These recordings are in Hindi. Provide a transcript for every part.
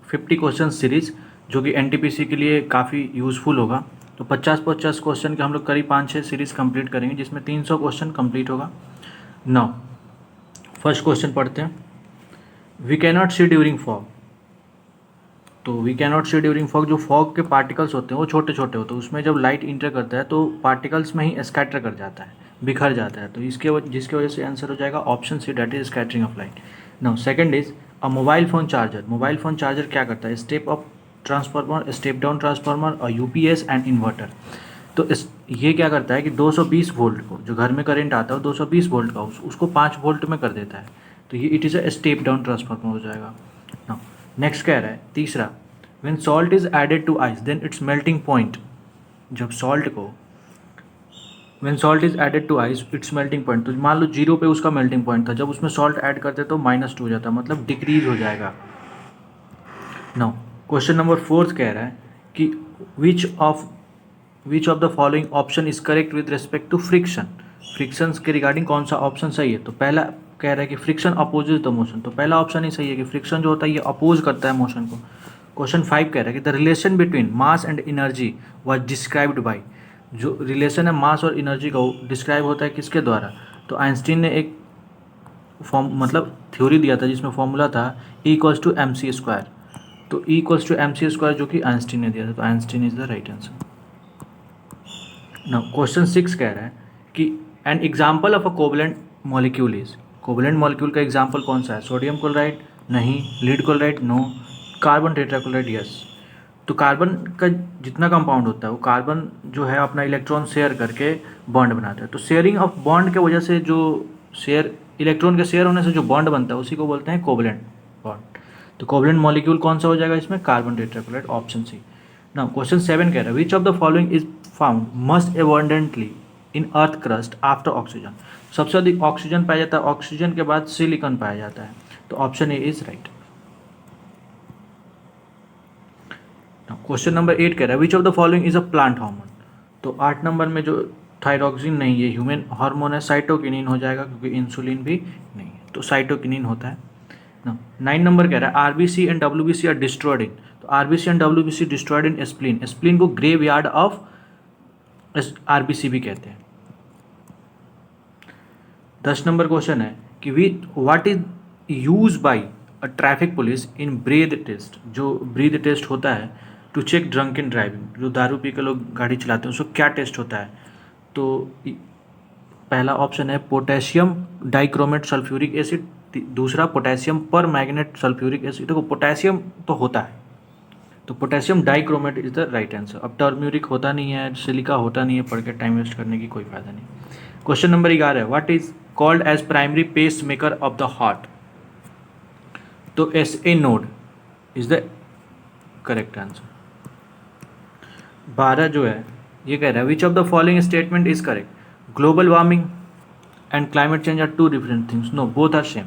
50 क्वेश्चन सीरीज़ जो कि एनटीपीसी के लिए काफ़ी यूज़फुल होगा। तो 50-50 क्वेश्चन के हम लोग करीब 5-6 सीरीज़ कंप्लीट करेंगे, जिसमें 300 क्वेश्चन कंप्लीट होगा। नाउ फर्स्ट क्वेश्चन पढ़ते हैं। We can not see during fog. तो we can not see during fog, जो फॉग के पार्टिकल्स होते हैं वो छोटे छोटे होते हैं, उसमें जब लाइट इंटर करता है तो पार्टिकल्स में ही स्कैटर कर जाता है, बिखर जाता है। तो जिसके वजह से आंसर हो जाएगा option C, that is scattering of light. Now second is a mobile phone charger. Mobile phone charger क्या करता है? Step up transformer, step down transformer और यूपीएस एंड इन्वर्टर। तो ये क्या करता है कि 220 वोल्ट को, जो घर में करंट आता है 220 वोल्ट का, उसको 5 वोल्ट में कर देता है। तो ये it is a step down transformer हो जाएगा। नाउ नेक्स्ट कह रहा है तीसरा, when salt is added to ice then its melting point. जब सॉल्ट को when salt is added to ice its melting point, तो मान लो 0 पे उसका मेल्टिंग पॉइंट था, जब उसमें सॉल्ट ऐड करते तो -2 हो जाता, मतलब डिक्रीज हो जाएगा। नाउ क्वेश्चन नंबर 4 कह रहा है कि which of the following option is correct with respect to friction. Frictions के रिगार्डिंग कौन सा ऑप्शन सही है? तो पहला कह रहा है कि फ्रिक्शन अपोजेज द मोशन, तो पहला ऑप्शन ही सही है कि फ्रिक्शन जो होता है ये अपोज करता है मोशन को। क्वेश्चन 5 कह रहा है कि the relation between mass and energy was described bye. जो रिलेशन है मास और एनर्जी का, वो डिस्क्राइब होता है किसके द्वारा? तो आइंस्टीन ने एक मतलब थ्योरी दिया था जिसमें फॉर्मूला था E=mc²। तो E=mc², जो कि आइंस्टीन ने दिया था, तो Einstein is the right answer. Now question 6 कह रहा है कि an example of a covalent molecule is. Covalent molecule का एग्जाम्पल कौन सा है? सोडियम क्लोराइड नहीं, lead chloride no, carbon tetrachloride yes. तो कार्बन का जितना कंपाउंड होता है वो कार्बन जो है अपना इलेक्ट्रॉन शेयर करके बॉन्ड बनाता है। तो शेयरिंग ऑफ बॉन्ड के वजह से जो शेयर इलेक्ट्रॉन के शेयर होने से जो बॉन्ड बनता है उसी को बोलते हैं कोवलेंट बॉन्ड। तो कोवलेंट मॉलिक्यूल कौन सा हो जाएगा इसमें? Carbon tetrachloride, option C. Now question 7 कह रहा है which of the following is found most abundantly in earth crust after oxygen. सबसे अधिक ऑक्सीजन पाया जाता है, ऑक्सीजन के बाद सिलिकॉन पाया जाता है। तो option A is right. Question number 8 कह रहा है which of the following is a plant hormone. तो 8 नंबर में जो थायरॉक्सिन नहीं, ये ह्यूमन हार्मोन है, साइटोकिनिन हो जाएगा क्योंकि इंसुलिन भी नहीं है, तो साइटोकिनिन होता है ना। 9 नंबर कह रहा है RBC and WBC are destroyed in. तो RBC and WBC destroyed in spleen. Spleen को ग्रेव यार्ड ऑफ आरबीसी भी कहते हैं। 10 नंबर क्वेश्चन है कि what is use by a traffic police in breath test. जो ब्रीथ टेस्ट होता है to check drunk in driving, जो दारू पी के लोग गाड़ी चलाते हैं उसको क्या टेस्ट होता है? तो पहला ऑप्शन है पोटेशियम डाइक्रोमेट सल्फ्यूरिक एसिड, दूसरा पोटेशियम पर मैग्नेट सल्फ्यूरिक एसिड। देखो पोटेशियम तो होता है, तो potassium dichromate is the right answer. अब टर्म्यूरिक होता नहीं है, सिलिका होता नहीं है, पढ़ के टाइम वेस्ट करने की कोई फायदा नहीं। क्वेश्चन नंबर 11 है what is called as primary pace maker of the heart. तो SA node is the correct answer. 12 जो है ये कह रहा है which of the following statement is correct. Global warming and climate change are two different things. No, both are same.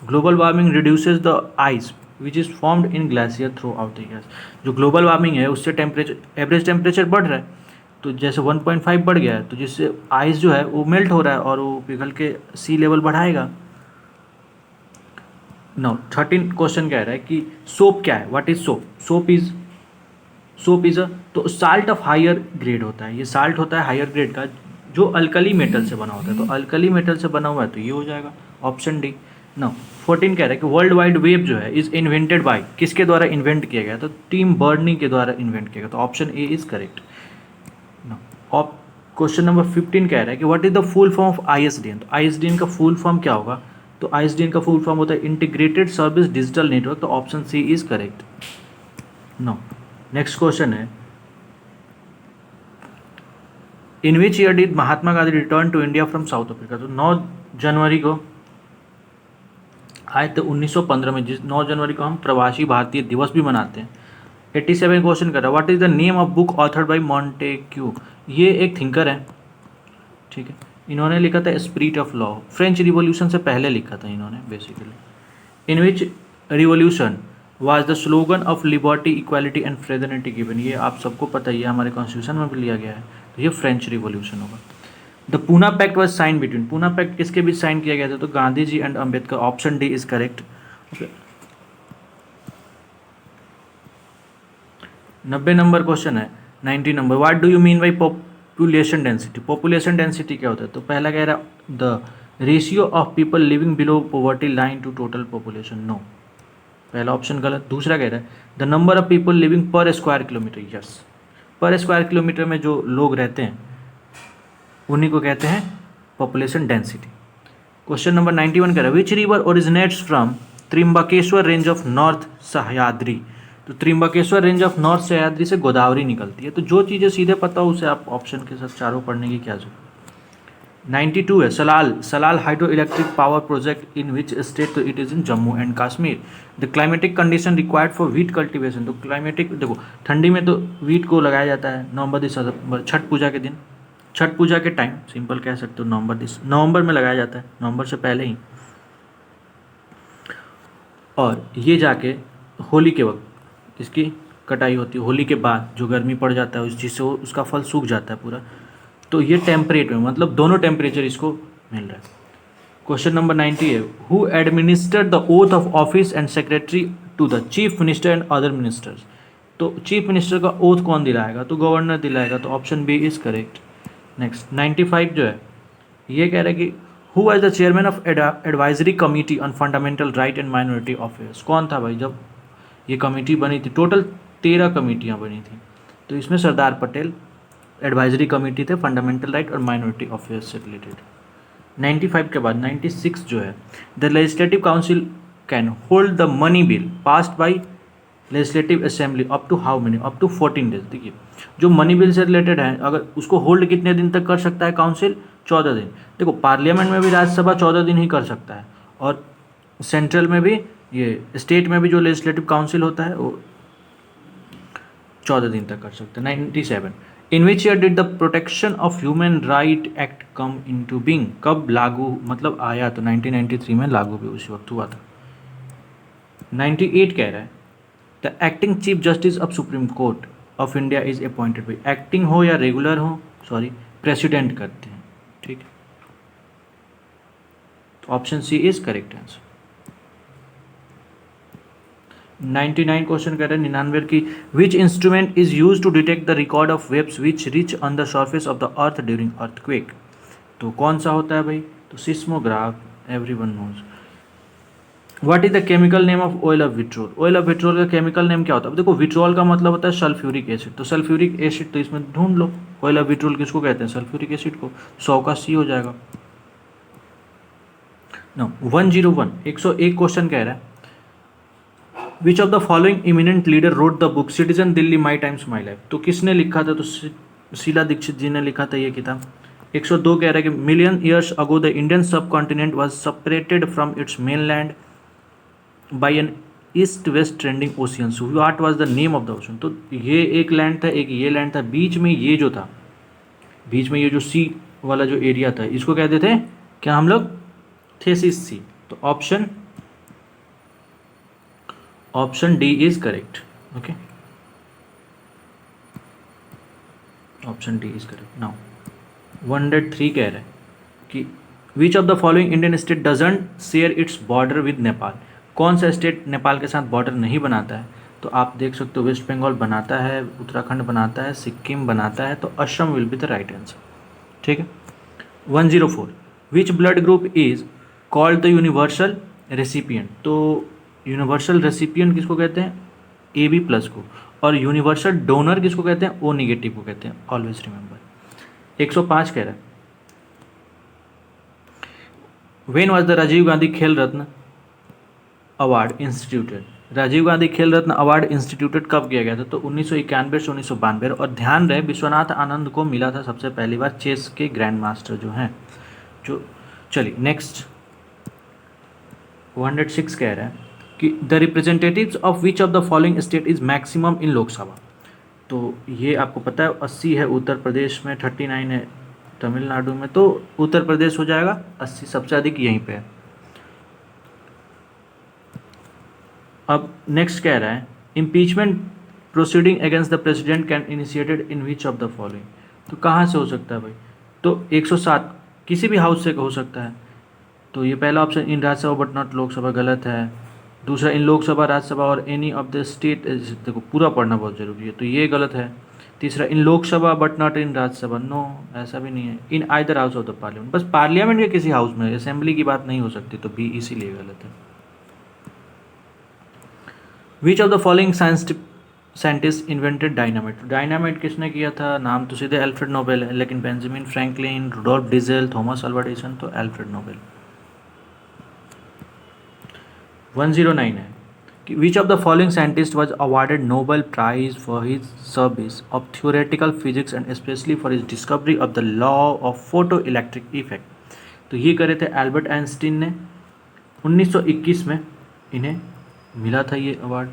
Global warming reduces the ice which is formed in glacier throughout the years. जो ग्लोबल वार्मिंग है उससे टेम्परेचर, एवरेज टेम्परेचर बढ़ रहा है, तो जैसे 1.5 बढ़ गया है तो जिससे आइस जो है वो मेल्ट हो रहा है और वो पिघल के सी लेवल बढ़ाएगा। नाउ 13 क्वेश्चन कह रहा है कि सोप क्या है? What is soap? Soap is a, तो साल्ट ऑफ हायर ग्रेड होता है। ये साल्ट होता है हायर ग्रेड का जो अल्कली मेटल से बना होता है। तो अल्कली मेटल से बना हुआ है तो ये हो जाएगा ऑप्शन डी। नाउ 14 कह रहा है कि वर्ल्ड वाइड वेब जो है इज इन्वेंटेड बाय, किसके द्वारा इन्वेंट किया गया? तो टिम बर्नी के द्वारा इन्वेंट किया गया, तो option A is correct. Now question number 15 कह रहा है कि what is the full form of ISDN। तो ISDN का फुल फॉर्म क्या होगा? तो ISDN का फुल फॉर्म होता है इंटीग्रेटेड सर्विस डिजिटल नेटवर्क, तो option C is correct. No, next question है in which year did Mahatma Gandhi return to India from South Africa. तो 9 जनवरी को आए थे 1915 में, जिस 9 जनवरी को हम प्रवासी भारतीय दिवस भी मनाते हैं। 87 क्वेश्चन कर रहा है what is the name of book authored by Montesquieu. ये एक थिंकर है, ठीक है, इन्होंने लिखा था spirit of law. French revolution से पहले लिखा था इन्होंने basically. In which revolution was the slogan of liberty equality and fraternity given. ये आप सबको पता ही है, हमारे कॉन्स्टिट्यूशन में भी लिया गया है, तो ये फ्रेंच रिवॉल्यूशन होगा। The Poona pact was sign between. Poona pact किसके बीच साइन किया गया था? तो Gandhi ji and Ambedkar, option D is correct. 90 number question है। 90 number, what do you mean by population density? Population density क्या होता है? तो पहला कह रहा the ratio of people living below poverty line to total population. No, पहला ऑप्शन गलत। दूसरा कह रहा है the number of people living पर स्क्वायर किलोमीटर। यस, पर स्क्वायर किलोमीटर में जो लोग रहते हैं उन्हीं को कहते हैं पॉपुलेशन डेंसिटी। क्वेश्चन नंबर 91 कह रहा है which river originates from Trimbakeshwar range of north Sahyadri? तो Trimbakeshwar range of north Sahyadri से गोदावरी निकलती है। तो जो चीज़ें सीधे पता हो उसे आप ऑप्शन के साथ चारों पढ़ने की क्या जरूरत। 92 है Salal hydro electric power project in which state? तो it is in Jammu and Kashmir. The climatic condition required for wheat cultivation? तो क्लाइमेटिक देखो, ठंडी में तो वीट को लगाया जाता है नवंबर दिसंबर, छठ पूजा के दिन, छठ पूजा के टाइम, सिंपल कह सकते हो नवंबर में लगाया जाता है, नवंबर से पहले ही। और ये जाके होली के वक्त इसकी कटाई होती है, होली के बाद जो गर्मी पड़ जाता है उस चीज़ से उसका फल सूख जाता है पूरा। तो ये टेम्परेट में, मतलब दोनों टेम्परेचर इसको मिल रहा है। क्वेश्चन नंबर 90 है who administered the oath of office and secretary to the chief minister and other ministers? तो चीफ मिनिस्टर का ओथ कौन दिलाएगा? तो गवर्नर दिलाएगा। तो option B is correct. Next 95 जो है ये कह रहा है कि who was the chairman of advisory committee on fundamental right and minority affairs? कौन था भाई जब ये कमेटी बनी थी? टोटल 13 कमेटियाँ बनी थी, तो इसमें सरदार पटेल एडवाइजरी कमेटी थे फंडामेंटल राइट और माइनॉरिटी अफेयर्स से रिलेटेड। 95 के बाद 96 जो है the legislative council can hold the money bill passed by legislative assembly up to how many? Up to 14 days. देखिए जो मनी बिल से रिलेटेड है अगर उसको होल्ड कितने दिन तक कर सकता है काउंसिल? 14 दिन। देखो पार्लियामेंट में भी राज्यसभा 14 दिन ही कर सकता है, और सेंट्रल में भी, ये स्टेट में भी जो लेजिस्लेटिव काउंसिल होता है वो 14 दिन तक कर सकते हैं। 97 in which year did the protection of human right act come into being? कब लागू, मतलब आया? तो 1993 में लागू भी उसी वक्त हुआ था। 98 कह रहा है the acting chief justice of supreme court of India is appointed by? Acting हो या रेगुलर हो, सॉरी, प्रेसिडेंट करते हैं, ठीक है। तो option C is correct answer. 99 question कह रहे हैं 99 की which instrument is use to detect the record of waves which reach on the surface of the earth during earthquake? तो कौन सा होता है भाई? तो seismograph, everyone knows. What is the chemical name of oil of vitriol? Oil of vitriol का केमिकल नेम क्या होता है? देखो विट्रोल का मतलब होता है सल्फ्यूरिक एसिड, तो सल्फ्यूरिक एसिड तो इसमें ढूंढ लो, ऑयल ऑफ विट्रोल किसको कहते हैं? सल्फ्यूरिक एसिड को। 100 का सी हो जाएगा। नो 101 101 क्वेश्चन कह रहा है which of the following eminent leader wrote the book citizen Delhi my times my life? तो किसने लिखा था? तो शीला दीक्षित जी ने लिखा था ये किताब। 102 कह रहा है कि million years ago the Indian subcontinent was separated from its mainland by an east west trending ocean, what was the name of the ocean? तो ये एक लैंड था, एक ये लैंड था, बीच में ये जो था, बीच में ये जो सी वाला जो एरिया था इसको कहते थे क्या हम लोग? थेसिस सी। तो option D is correct. Okay, option D is correct. Now 103 कह रहा है कि which of the following Indian state doesn't share its border with Nepal? कौन सा स्टेट नेपाल के साथ बॉर्डर नहीं बनाता है? तो आप देख सकते हो वेस्ट बंगाल बनाता है, उत्तराखंड बनाता है, सिक्किम बनाता है, तो Assam will be the right answer, ठीक है। 104 which blood group is called the universal recipient? तो यूनिवर्सल रेसिपिएंट किसको कहते हैं? AB+ को। और यूनिवर्सल डोनर किसको कहते हैं? O- को कहते हैं, ऑलवेज रिमेंबर। 105 कह रहा है when was the Rajiv Gandhi Khel Ratna award instituted? Rajiv Gandhi Khel Ratna award instituted कब किया गया था? तो 1991 से 1992। और ध्यान रहे विश्वनाथ आनंद को मिला था सबसे पहली बार, चेस के ग्रैंड मास्टर जो हैं जो। चलिए नेक्स्ट 106 कह रहा है कि the representatives of which of the following state is maximum in Lok Sabha? तो ये आपको पता है 80 है उत्तर प्रदेश में, 39 है तमिलनाडु में, तो उत्तर प्रदेश हो जाएगा 80, सबसे अधिक यहीं पे है। अब नेक्स्ट कह रहा है impeachment proceeding against the president can initiated in which of the following? तो कहाँ से हो सकता है भाई? तो 107 किसी भी हाउस से हो सकता है। तो ये पहला option in Rajya Sabha but not Lok Sabha गलत है। दूसरा इन लोकसभा राज्यसभा और एनी ऑफ द स्टेट, देखो पूरा पढ़ना बहुत ज़रूरी है, तो ये गलत है। तीसरा in Lok Sabha but not in Rajya Sabha, no ऐसा भी नहीं है। In either house of the parliament, बस पार्लियामेंट के किसी हाउस में, असेंबली की बात नहीं हो सकती, तो बी इसीलिए गलत है। Which of the following scientist invented dynamite, dynamite किसने किया था? नाम तो सीधे एल्फ्रेड नोबेल है, लेकिन Benjamin Franklin, Rudolf Diesel, Thomas Alva Edison, तो एल्फ्रेड नोबेल। 109 है कि which of the following scientist was awarded Nobel prize for his service of theoretical physics and specially for his discovery of the law of photoelectric effect. तो ये करे थे एल्बर्ट आइंस्टीन ने 1921 में, इन्हें मिला था ये अवार्ड।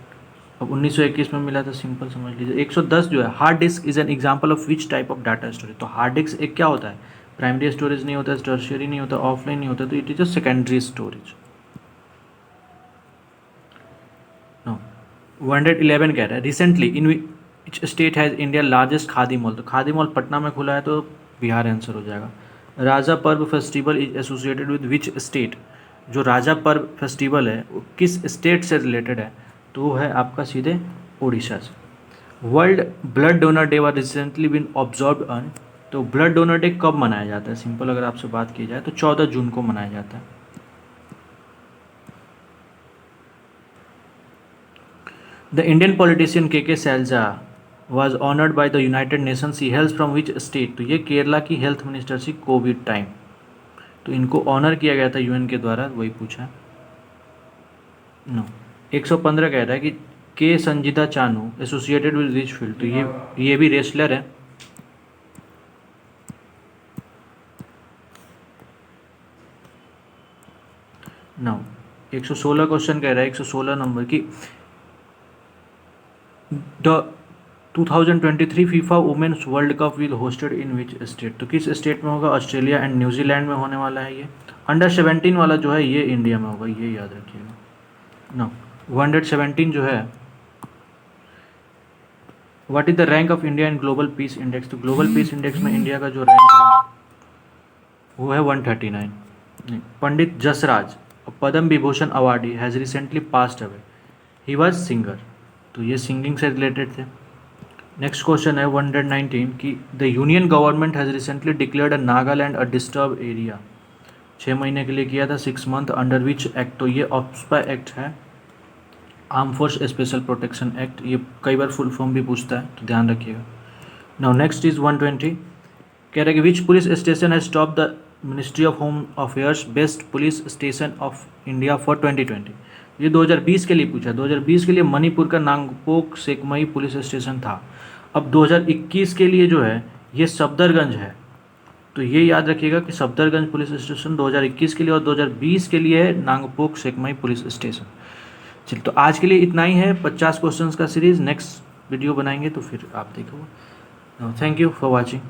अब 1921 में मिला था, सिंपल समझ लीजिए। 110 जो है, hard disk is an example of which type of data storage. तो हार्ड डिस्क एक क्या होता है? प्राइमरी स्टोरेज नहीं होता, टर्शियरी नहीं होता, ऑफलाइन नहीं होता, तो it is a secondary storage. 111 कह रहा है recently in which state has India largest khadi mall. तो खादी मॉल पटना में खुला है, तो बिहार आंसर हो जाएगा। राजा पर्व festival is associated with which state. जो राजा पर्व फेस्टिवल है वो किस स्टेट से रिलेटेड है? तो वो है आपका सीधे उड़ीसा से। World blood donor day was recently been observed on. तो ब्लड डोनर डे कब मनाया जाता है? सिंपल अगर आपसे बात की जाए तो 14 जून को मनाया जाता है। The Indian politician KK Shelja was honored by the United Nations. He hails from which state? तो ये केरला की हेल्थ मिनिस्टर थी कोविड टाइम, तो इनको ऑनर किया गया था यूएन के द्वारा, वही पूछा। नो 115 कह रहा है कि के संजीदा Chanu associated with rich field. तो ये भी रेसलर है। नो 116 क्वेश्चन कह रहा है, 116 नंबर की the 2023 FIFA women's world cup will hosted in which state. तो किस स्टेट में होगा? ऑस्ट्रेलिया एंड न्यूजीलैंड में होने वाला है ये। अंडर 17 वाला जो है ये इंडिया में होगा, ये याद रखिएगा। नो 117 जो है, what is the rank of India in global peace index. तो ग्लोबल पीस इंडेक्स में इंडिया का जो रैंक है वो है 139। Pandit Jasraj Padma Vibhushan awardee has recently passed away, he was singer. तो ये सिंगिंग से रिलेटेड थे। नेक्स्ट क्वेश्चन है 119 कि the union government has recently declared a Nagaland a disturb area. 6 महीने के लिए किया था, 6 मंथ, अंडर विच एक्ट। तो ये ऑप्सपा एक्ट है, arm force special protection act. ये कई बार फुल फॉर्म भी पूछता है, तो ध्यान रखिएगा। नाउ नेक्स्ट इज 120, कह रहा है कि which police station has top the ministry of home affairs best police station of India for 2020। ये 2020 के लिए पूछा। 2020 के लिए मणिपुर का नांगपोक सेकमई पुलिस स्टेशन था। अब 2021 के लिए जो है ये सफदरगंज है। तो ये याद रखिएगा कि सफदरगंज पुलिस स्टेशन 2021 के लिए, और 2020 के लिए है नांगपोक सेकमई पुलिस स्टेशन। चलिए, तो आज के लिए इतना ही है, 50 क्वेश्चंस का सीरीज़। नेक्स्ट वीडियो बनाएंगे तो फिर आप देखो। Thank you for watching.